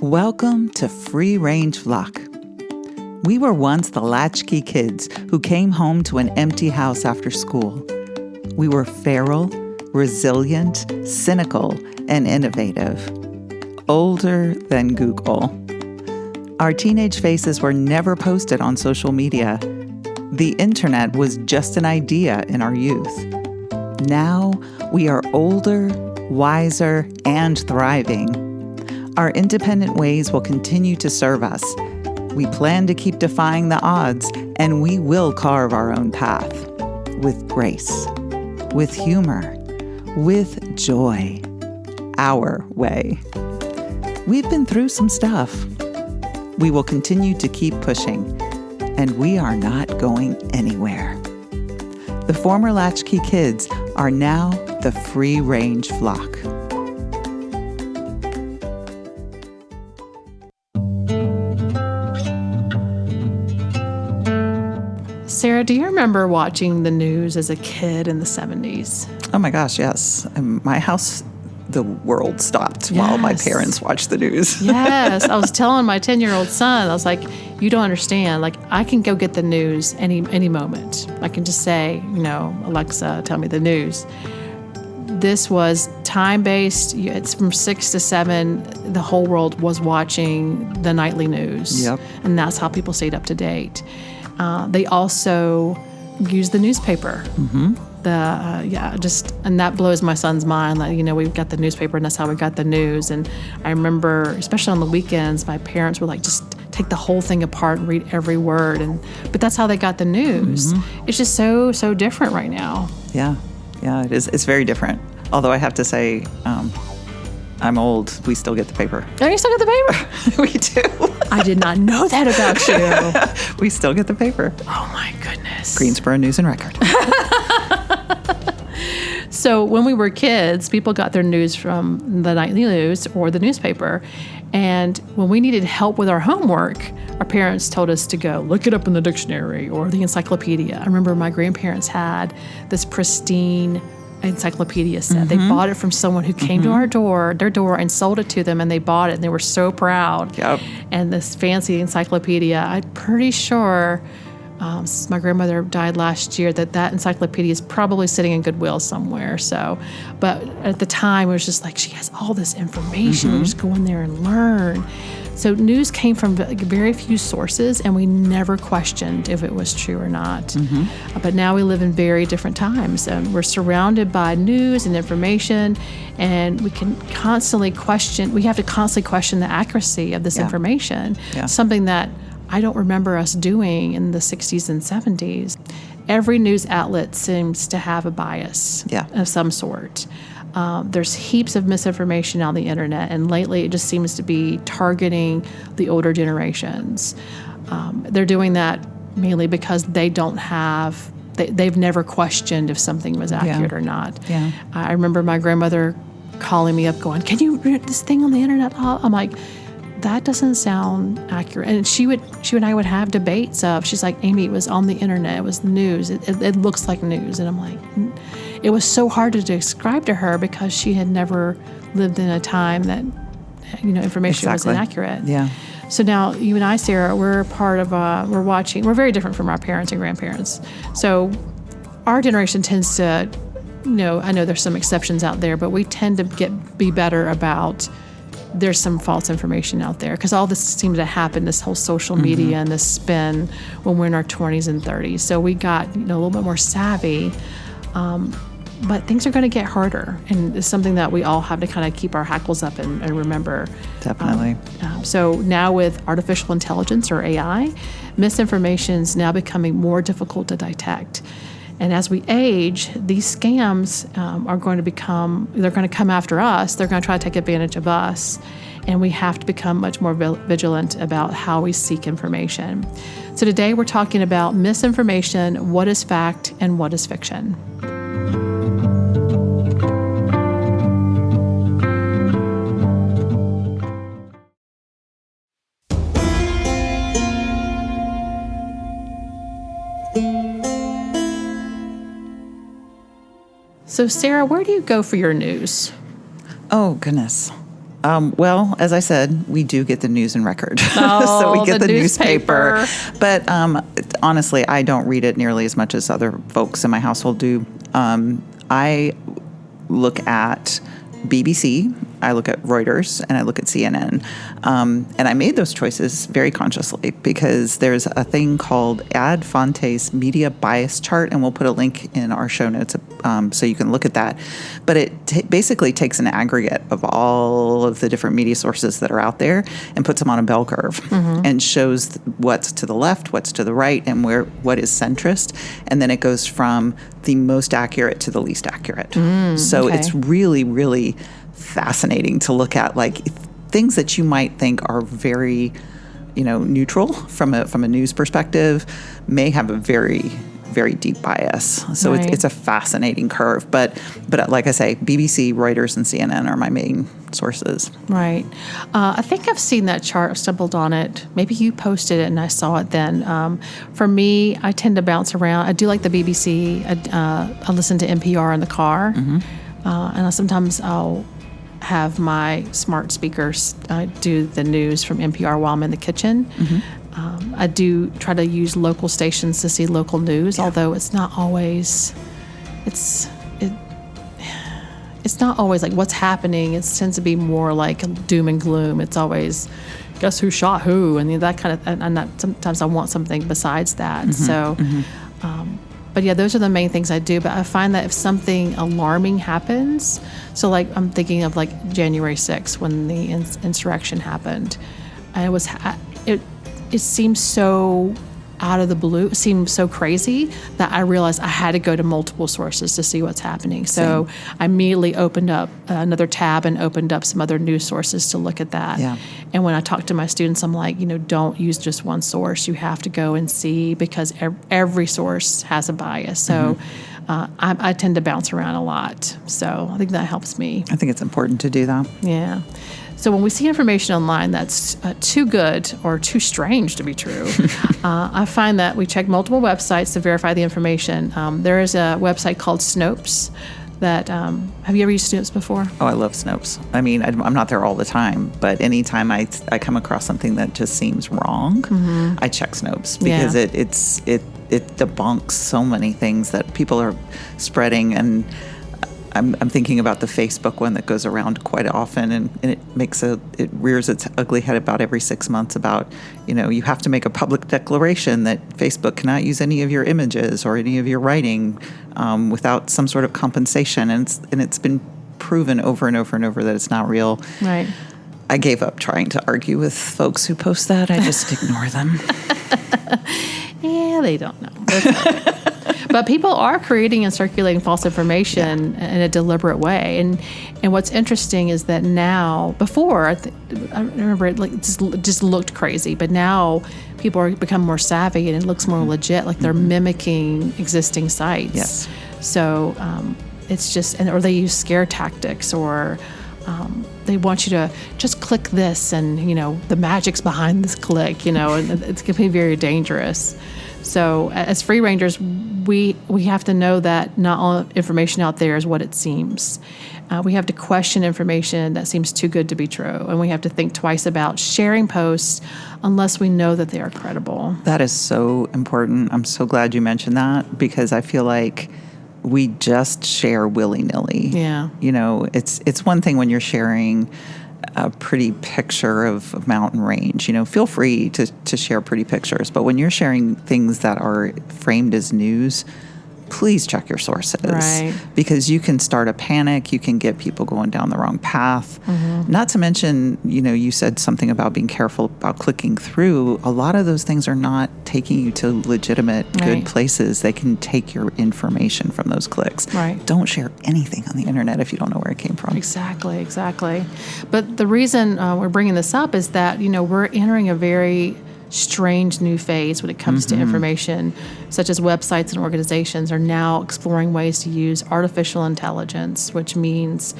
Welcome to Free Range Flock. We were once the latchkey kids who came home to an empty house after school. We were feral, resilient, cynical, and innovative. Older than Google. Our teenage faces were never posted on social media. The internet was just an idea in our youth. Now we are older, wiser, and thriving. Our independent ways will continue to serve us. We plan to keep defying the odds, and we will carve our own path. With grace, with humor, with joy. Our way. We've been through some stuff. We will continue to keep pushing, and we are not going anywhere. The former latchkey kids are now the free range flock. Sarah, do you remember watching the news as a kid in the 70s? Oh my gosh, yes. In my house, the world stopped while my parents watched the news. Yes. I was telling my 10-year-old son, I was like, you don't understand. Like, I can go get the news any moment. I can just say, Alexa, tell me the news. This was time-based. It's from 6 to 7. The whole world was watching the nightly news. Yep. And that's how people stayed up to date. They also use the newspaper. Mm-hmm. And that blows my son's mind. Like, we've got the newspaper, and that's how we got the news. And I remember, especially on the weekends, my parents were like, just take the whole thing apart and read every word. But that's how they got the news. Mm-hmm. It's just so different right now. Yeah, it is. It's very different. Although I have to say, I'm old. We still get the paper. Oh, you still get the paper? We do. I did not know that about you. We still get the paper. Oh, my goodness. Greensboro News and Record. So when we were kids, people got their news from the nightly news or the newspaper. And when we needed help with our homework, our parents told us to go look it up in the dictionary or the encyclopedia. I remember my grandparents had this pristine encyclopedia set. Mm-hmm. They bought it from someone who came to their door and sold it to them, and they bought it, and they were so proud. Yep. And this fancy encyclopedia, I'm pretty sure, since my grandmother died last year, that encyclopedia is probably sitting in Goodwill somewhere. So, but at the time, it was just like, she has all this information. Mm-hmm. We just go in there and learn. So news came from very few sources, and we never questioned if it was true or not. Mm-hmm. But now we live in very different times, and we're surrounded by news and information, and we can constantly question. We have to constantly question the accuracy of this information. Yeah. Something that I don't remember us doing in the 60s and 70s. Every news outlet seems to have a bias of some sort. There's heaps of misinformation on the internet, and lately it just seems to be targeting the older generations. They're doing that mainly because they've never questioned if something was accurate or not. Yeah. I remember my grandmother calling me up going, "Can you read this thing on the internet?" I'm like, that doesn't sound accurate. And she and I would have debates of, she's like, "Amy, it was on the internet. It was the news. It looks like news." And I'm like, it was so hard to describe to her because she had never lived in a time that, information was inaccurate. Yeah. So now you and I, Sarah, we're part of, we're very different from our parents and grandparents. So our generation tends to, I know there's some exceptions out there, but we tend to be better about, there's some false information out there, because all this seems to happen, this whole social media and this spin, when we're in our 20s and 30s. So we got a little bit more savvy, but things are going to get harder, and it's something that we all have to kind of keep our hackles up and remember. Definitely. So now with artificial intelligence, or AI, misinformation is now becoming more difficult to detect. And as we age, these scams are going to they're going to come after us. They're going to try to take advantage of us. And we have to become much more vigilant about how we seek information. So today we're talking about misinformation, what is fact and what is fiction. So, Sarah, where do you go for your news? Oh, goodness. Well, as I said, we do get the news and record. Oh, so we get the the newspaper. newspaper. But honestly, I don't read it nearly as much as other folks in my household do. I look at BBC, I look at Reuters, and I look at CNN. And I made those choices very consciously because there's a thing called Ad Fontes Media Bias Chart, and we'll put a link in our show notes so you can look at that. But it basically takes an aggregate of all of the different media sources that are out there and puts them on a bell curve and shows what's to the left, what's to the right, and what is centrist. And then it goes from the most accurate to the least accurate. So okay. it's really, really fascinating to look at, like, things that you might think are very, neutral from a news perspective may have a very, very deep bias. So Right. it's a fascinating curve. But like I say, BBC, Reuters, and CNN are my main sources. Right. I think I've seen that chart. I stumbled on it. Maybe you posted it and I saw it then. For me, I tend to bounce around. I do like the BBC. I listen to NPR in the car. And sometimes I'll have my smart speakers do the news from NPR while I'm in the kitchen. I do try to use local stations to see local news, although it's not always. It's not always like what's happening. It tends to be more like doom and gloom. It's always, guess who shot who, and that kind of. And sometimes I want something besides that. But yeah, those are the main things I do. But I find that if something alarming happens, so like I'm thinking of like January 6th when the insurrection happened, it seemed so out of the blue. It seemed so crazy that I realized I had to go to multiple sources to see what's happening. So I immediately opened up another tab and opened up some other news sources to look at that. Yeah. And when I talk to my students, I'm like, don't use just one source. You have to go and see, because every source has a bias. So I tend to bounce around a lot. So I think that helps me. I think it's important to do that. Yeah. So when we see information online that's too good or too strange to be true, I find that we check multiple websites to verify the information. There is a website called Snopes that, have you ever used Snopes before? Oh, I love Snopes. I mean, I'm not there all the time, but anytime I come across something that just seems wrong, I check Snopes because it debunks so many things that people are spreading. And I'm thinking about the Facebook one that goes around quite often, and it rears its ugly head about every 6 months about, you have to make a public declaration that Facebook cannot use any of your images or any of your writing without some sort of compensation. And it's been proven over and over and over that it's not real. Right. I gave up trying to argue with folks who post that. I just ignore them. Yeah, they don't know. But people are creating and circulating false information in a deliberate way. And what's interesting is that now, before, I remember it just looked crazy, but now people are become more savvy and it looks more legit, like they're mimicking existing sites. Yes. So it's just, or they use scare tactics, or they want you to just click this and, the magic's behind this click, and it's going to be very dangerous. So as free rangers, we have to know that not all information out there is what it seems. We have to question information that seems too good to be true, and we have to think twice about sharing posts unless we know that they are credible. That is so important. I'm so glad you mentioned that, because I feel like we just share willy-nilly. Yeah. It's one thing when you're sharing a pretty picture of a mountain range. Feel free to share pretty pictures. But when you're sharing things that are framed as news, please check your sources. Right. Because you can start a panic. You can get people going down the wrong path. Not to mention, you said something about being careful about clicking through. A lot of those things are not taking you to legitimate, good places. They can take your information from those clicks. Right. Don't share anything on the internet if you don't know where it came from. Exactly. But the reason we're bringing this up is that, we're entering a very strange new phase when it comes to information, such as websites and organizations are now exploring ways to use artificial intelligence, which means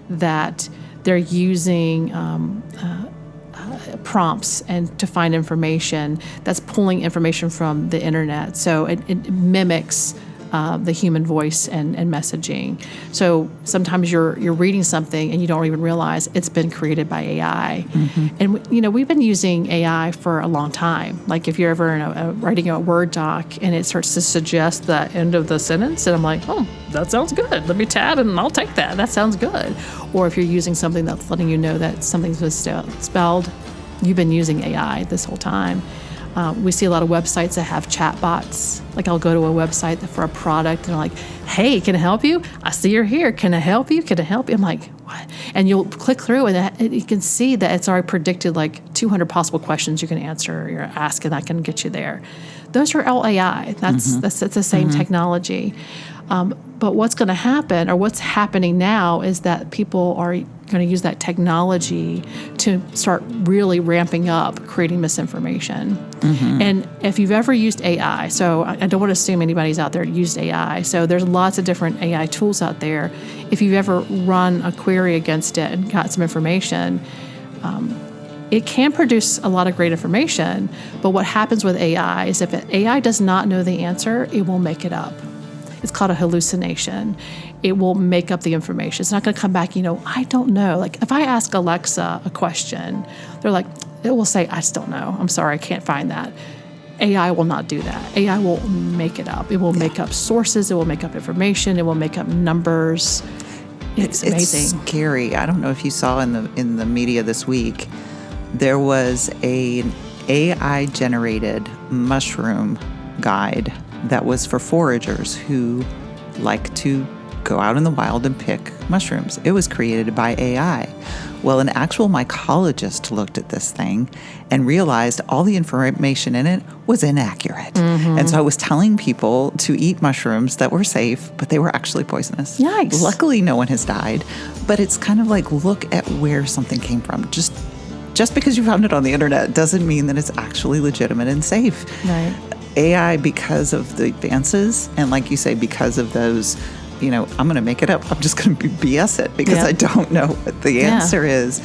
that they're using prompts and to find information that's pulling information from the internet. So it mimics the human voice and messaging. So sometimes you're reading something and you don't even realize it's been created by AI. And we've been using AI for a long time. Like if you're ever writing a Word doc and it starts to suggest the end of the sentence, and I'm like, oh, that sounds good. Let me tab and I'll take that. That sounds good. Or if you're using something that's letting you know that something's spelled, you've been using AI this whole time. We see a lot of websites that have chat bots. Like I'll go to a website for a product and they're like, hey, can I help you? I see you're here. Can I help you? Can I help you? I'm like, what? And you'll click through and you can see that it's already predicted like 200 possible questions you can answer or ask, and that can get you there. Those are all AI. That's the same technology. But what's going to happen, or what's happening now, is that people are going to use that technology to start really ramping up creating misinformation. And if you've ever used AI, so I don't want to assume anybody's out there used AI. So there's lots of different AI tools out there. If you've ever run a query against it and got some information, it can produce a lot of great information. But what happens with AI is if AI does not know the answer, it will make it up. It's called a hallucination. It will make up the information. It's not going to come back, I don't know. Like if I ask Alexa a question, it will say, I just don't know. I'm sorry, I can't find that. AI will not do that. AI will make it up. It will make up sources. It will make up information. It will make up numbers. It's amazing. It's scary. I don't know if you saw in the media this week, there was an AI-generated mushroom guide that was for foragers who like to go out in the wild and pick mushrooms. It was created by AI. Well, an actual mycologist looked at this thing and realized all the information in it was inaccurate. And so I was telling people to eat mushrooms that were safe, but they were actually poisonous. Yikes. Luckily, no one has died. But it's kind of like, look at where something came from. Just because you found it on the internet doesn't mean that it's actually legitimate and safe. Right. AI, because of the advances, and like you say, because of those, I'm going to make it up. I'm just going to BS it because I don't know what the answer is.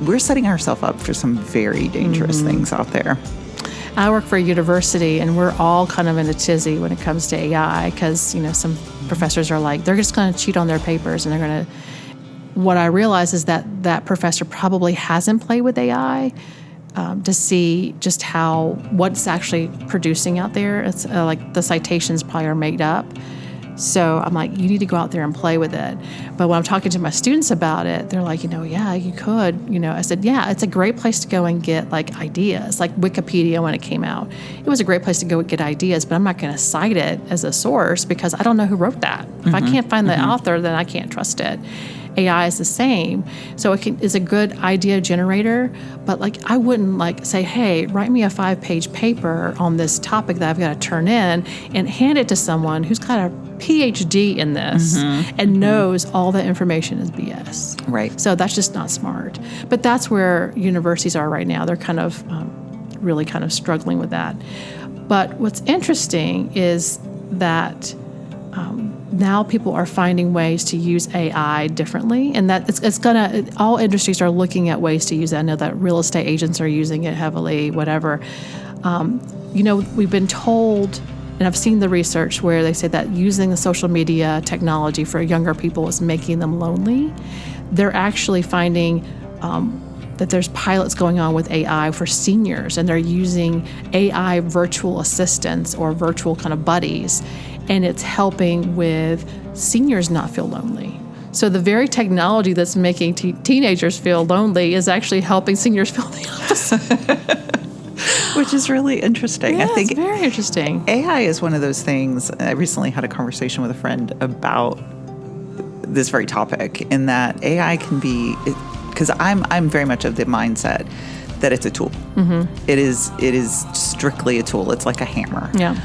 We're setting ourselves up for some very dangerous things out there. I work for a university, and we're all kind of in a tizzy when it comes to AI because, some professors are like, they're just going to cheat on their papers, and they're going to. What I realize is that professor probably hasn't played with AI. To see just what's actually producing out there. It's like the citations probably are made up. So I'm like, you need to go out there and play with it. But when I'm talking to my students about it, they're like, yeah, you could. I said, yeah, it's a great place to go and get like ideas, like Wikipedia when it came out. It was a great place to go get ideas, but I'm not going to cite it as a source because I don't know who wrote that. If I can't find the author, then I can't trust it. AI is the same. So it's a good idea generator, but I wouldn't say, hey, write me a 5-page paper on this topic that I've got to turn in and hand it to someone who's got a PhD in this and knows all the information is BS. Right. So that's just not smart. But that's where universities are right now. They're kind of really kind of struggling with that. But what's interesting is that now people are finding ways to use AI differently, and that all industries are looking at ways to use it. I know that real estate agents are using it heavily, whatever. We've been told, and I've seen the research where they say that using the social media technology for younger people is making them lonely. They're actually finding that there's pilots going on with AI for seniors, and they're using AI virtual assistants or virtual kind of buddies, and it's helping with seniors not feel lonely. So the very technology that's making teenagers feel lonely is actually helping seniors feel the opposite. Which is really interesting. Yeah, I think it's very interesting. AI is one of those things. I recently had a conversation with a friend about this very topic, in that AI can be, because I'm very much of the mindset that it's a tool. It is strictly a tool. It's like a hammer. Yeah.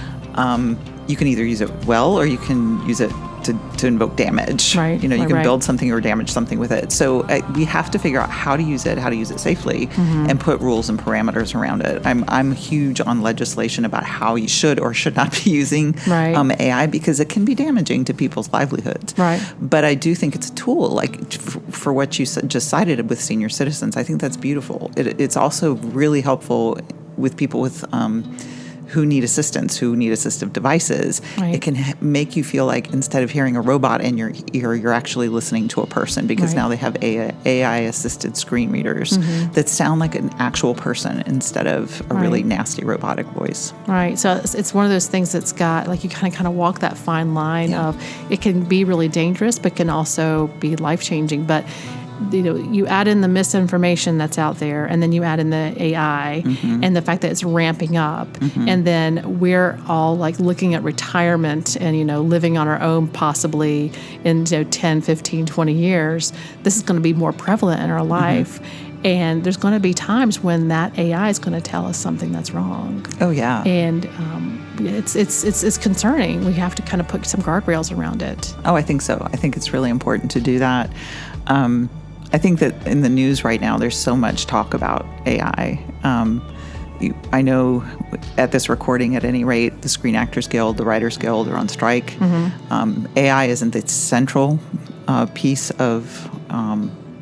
You can either use it well, or you can use it to invoke damage. Right. You can build something or damage something with it. So we have to figure out how to use it safely, and put rules and parameters around it. I'm huge on legislation about how you should or should not be using AI, because it can be damaging to people's livelihoods. Right. But I do think it's a tool, like for what you just cited with senior citizens. I think that's beautiful. It's also really helpful with people with who need assistance, who need assistive devices. Right. It can make you feel like instead of hearing a robot in your ear, you're actually listening to a person, because now they have AI-assisted screen readers that sound like an actual person instead of a really nasty robotic voice. Right. So it's one of those things that's got, like, you kind of walk that fine line of, it can be really dangerous, but can also be life-changing. But you add in the misinformation that's out there, and then you add in the AI and the fact that it's ramping up. And then we're all like looking at retirement and, living on our own possibly in 10, 15, 20 years. This is going to be more prevalent in our life. And there's going to be times when that AI is going to tell us something that's wrong. Oh, yeah. And it's concerning. We have to kind of put some guardrails around it. Oh, I think so. I think it's really important to do that. I think that in the news right now, there's so much talk about AI. I know at this recording, at any rate, the Screen Actors Guild, the Writers Guild are on strike. AI isn't the central piece of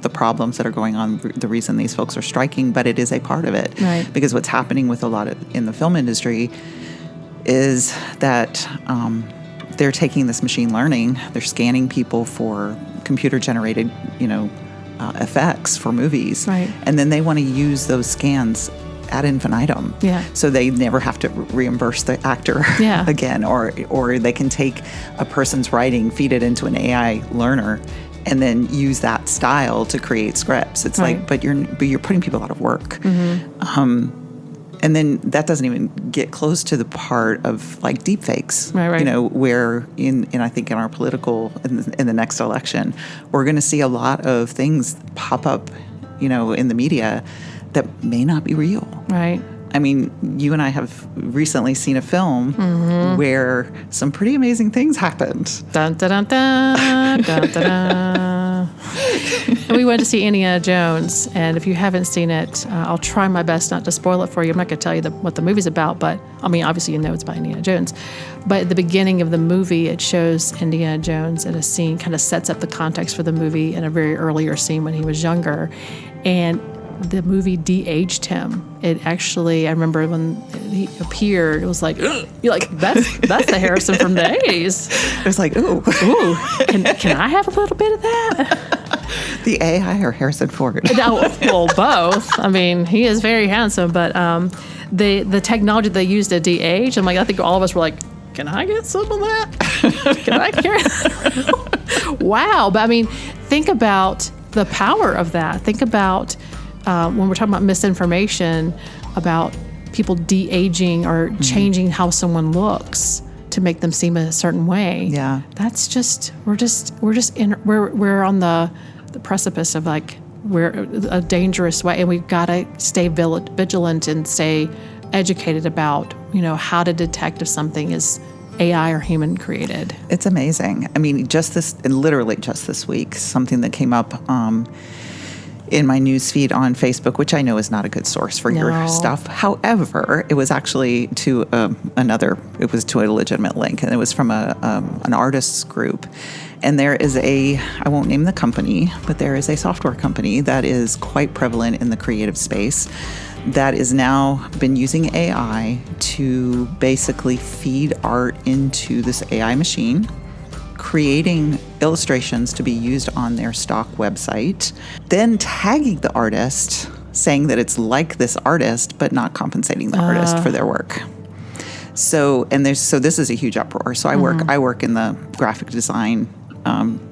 the problems that are going on, the reason these folks are striking, but it is a part of it. Right. Because what's happening with a lot of in the film industry is that they're taking this machine learning, they're scanning people for computer-generated, effects for movies, right. and then they want to use those scans ad infinitum. Yeah. So they never have to reimburse the actor again, or they can take a person's writing, feed it into an AI learner, and then use that style to create scripts. It's right. like, but you're putting people out of work. And then that doesn't even get close to the part of like deep fakes, right. Where I think in our political, in the next election, we're going to see a lot of things pop up, in the media that may not be real. Right. I mean, you and I have recently seen a film where some pretty amazing things happened. Dun, dun, dun, dun, dun, dun, dun. And we went to see Indiana Jones, and if you haven't seen it, I'll try my best not to spoil it for you. I'm not going to tell you what the movie's about, but I mean, obviously it's about Indiana Jones. But at the beginning of the movie, it shows Indiana Jones in a scene, kind of sets up the context for the movie in a very earlier scene when he was younger, and the movie de-aged him. It actually, I remember when he appeared, it was like, you're like, that's the Harrison from the 80s. It was like, ooh, can I have a little bit of that? The AI or Harrison Ford? No, well, both. I mean, he is very handsome, but the technology they used to de-age, I think all of us were like, can I get some of that? Can I carry that around? Wow. But I mean, think about the power of that. Think about when we're talking about misinformation, about people de-aging or changing how someone looks to make them seem a certain way. Yeah, that's just we're on the precipice of we're a dangerous way, and we've got to stay vigilant and stay educated about how to detect if something is AI or human created. It's amazing. I mean, literally just this week, something that came up in my news feed on Facebook, which I know is not a good source for your stuff. However, it was actually to a legitimate link, and it was from an artists group. And there is I won't name the company, but there is a software company that is quite prevalent in the creative space that is now been using AI to basically feed art into this AI machine, creating illustrations to be used on their stock website, then tagging the artist, saying that it's like this artist, but not compensating the artist for their work. So this is a huge uproar. So I work in the graphic design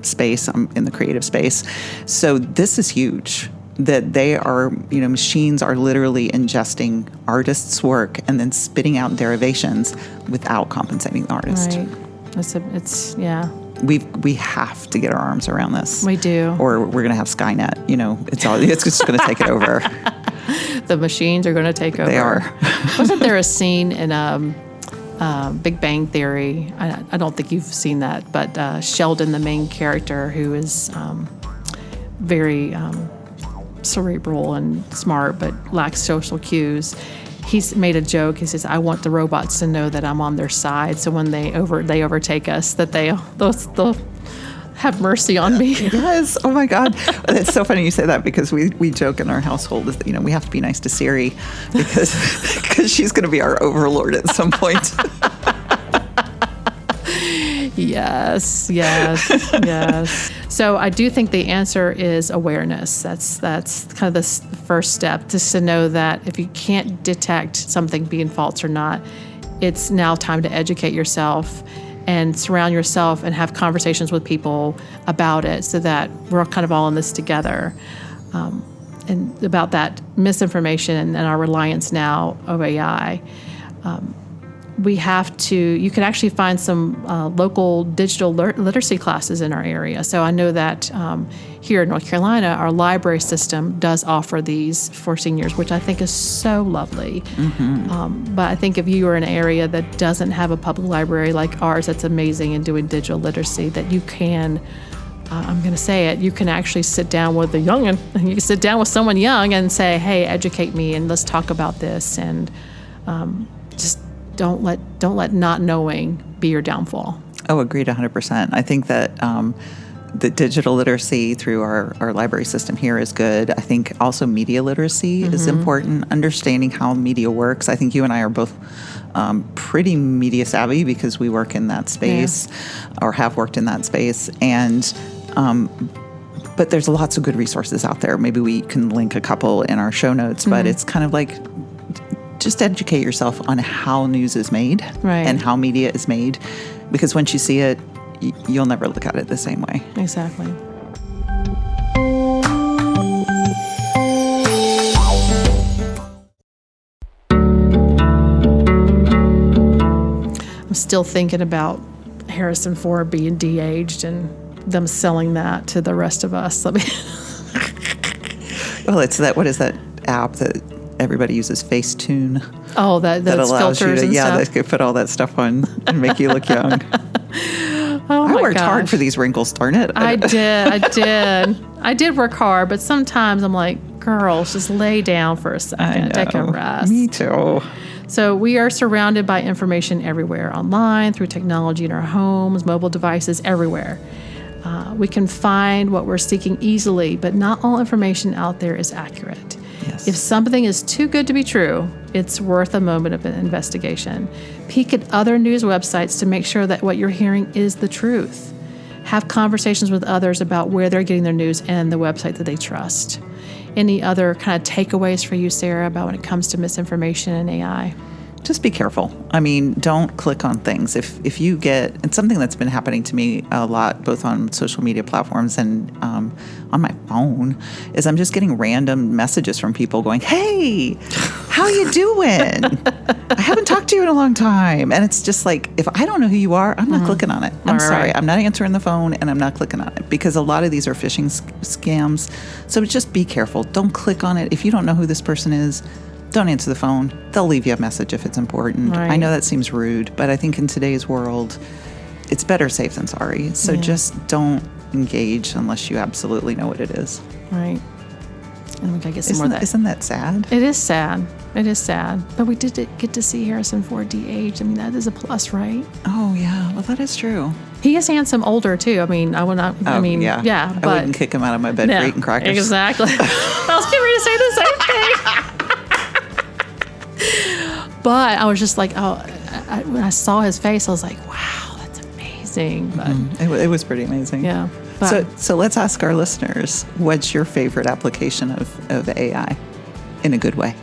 space. I'm in the creative space. So this is huge. That they are, machines are literally ingesting artists' work and then spitting out derivations without compensating the artist. Right. We have to get our arms around this. We do. Or we're going to have Skynet. It's just going to take it over. The machines are going to take over. They are. Wasn't there a scene in Big Bang Theory? I don't think you've seen that, but Sheldon, the main character, who is very cerebral and smart but lacks social cues, he's made a joke. He says, I want the robots to know that I'm on their side, so when they overtake us, that they'll have mercy on me. Yes. Oh my God. It's so funny you say that because we joke in our household that, we have to be nice to Siri because she's going to be our overlord at some point. Yes. So I do think the answer is awareness. That's kind of the first step, just to know that if you can't detect something being false or not, it's now time to educate yourself and surround yourself and have conversations with people about it so that we're kind of all in this together. And about that misinformation and our reliance now of AI. You can actually find some local digital literacy classes in our area. So I know that here in North Carolina, our library system does offer these for seniors, which I think is so lovely. Mm-hmm. But I think if you are in an area that doesn't have a public library like ours, that's amazing in doing digital literacy, that you can, I'm going to say it, you can actually sit down with you can sit down with someone young and say, hey, educate me and let's talk about this. And just don't let not knowing be your downfall. Oh, agreed 100%. I think that the digital literacy through our library system here is good. I think also media literacy is important, understanding how media works. I think you and I are both pretty media savvy because we work in that space or have worked in that space. And but there's lots of good resources out there. Maybe we can link a couple in our show notes, but it's kind of like just educate yourself on how news is made and how media is made, because once you see it, you'll never look at it the same way. Exactly. I'm still thinking about Harrison Ford being de-aged and them selling that to the rest of us. Well, it's that, what is that app that everybody uses, Facetune? Oh, that allows you to, stuff. that could put all that stuff on and make you look young. I worked hard for these wrinkles, darn it. I did. I did work hard, but sometimes I'm like, girls, just lay down for a second. Take a rest. Me too. So we are surrounded by information everywhere, online, through technology in our homes, mobile devices, everywhere. We can find what we're seeking easily, but not all information out there is accurate. Yes. If something is too good to be true, it's worth a moment of an investigation. Peek at other news websites to make sure that what you're hearing is the truth. Have conversations with others about where they're getting their news and the website that they trust. Any other kind of takeaways for you, Sarah, about when it comes to misinformation and AI? Just be careful. I mean, don't click on things. If you get, and something that's been happening to me a lot, both on social media platforms and on my phone, is I'm just getting random messages from people going, hey, how you doing? I haven't talked to you in a long time. And it's just like, if I don't know who you are, I'm not clicking on it. I'm sorry. I'm not answering the phone and I'm not clicking on it, because a lot of these are phishing scams. So just be careful. Don't click on it. If you don't know who this person is, don't answer the phone. They'll leave you a message if it's important. Right. I know that seems rude, but I think in today's world, it's better safe than sorry. So just don't engage unless you absolutely know what it is. Right. And we got to get some more of that. Isn't that sad? It is sad. It is sad. But we did get to see Harrison Ford de-aged. I mean, that is a plus, right? Oh, yeah. Well, that is true. He is handsome older, too. I mean, I would not, yeah. But I wouldn't kick him out of my bed for eating crackers. Exactly. I was getting ready to say the same thing. But I was just like, when I saw his face, I was like, wow, that's amazing. But it was pretty amazing. Yeah. But, so let's ask our listeners, what's your favorite application of AI in a good way?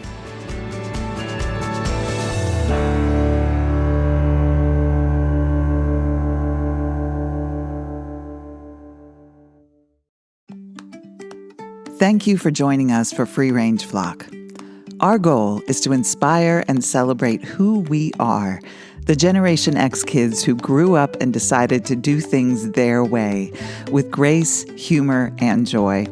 Thank you for joining us for Free Range Flock. Our goal is to inspire and celebrate who we are, the Generation X kids who grew up and decided to do things their way, with grace, humor, and joy.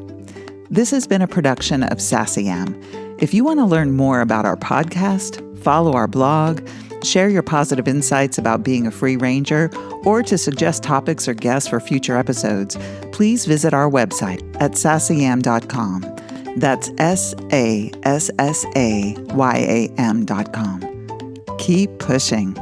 This has been a production of Sassy Am. If you want to learn more about our podcast, follow our blog, share your positive insights about being a free ranger, or to suggest topics or guests for future episodes, please visit our website at sassayam.com. That's SASSAYAM.com. Keep pushing.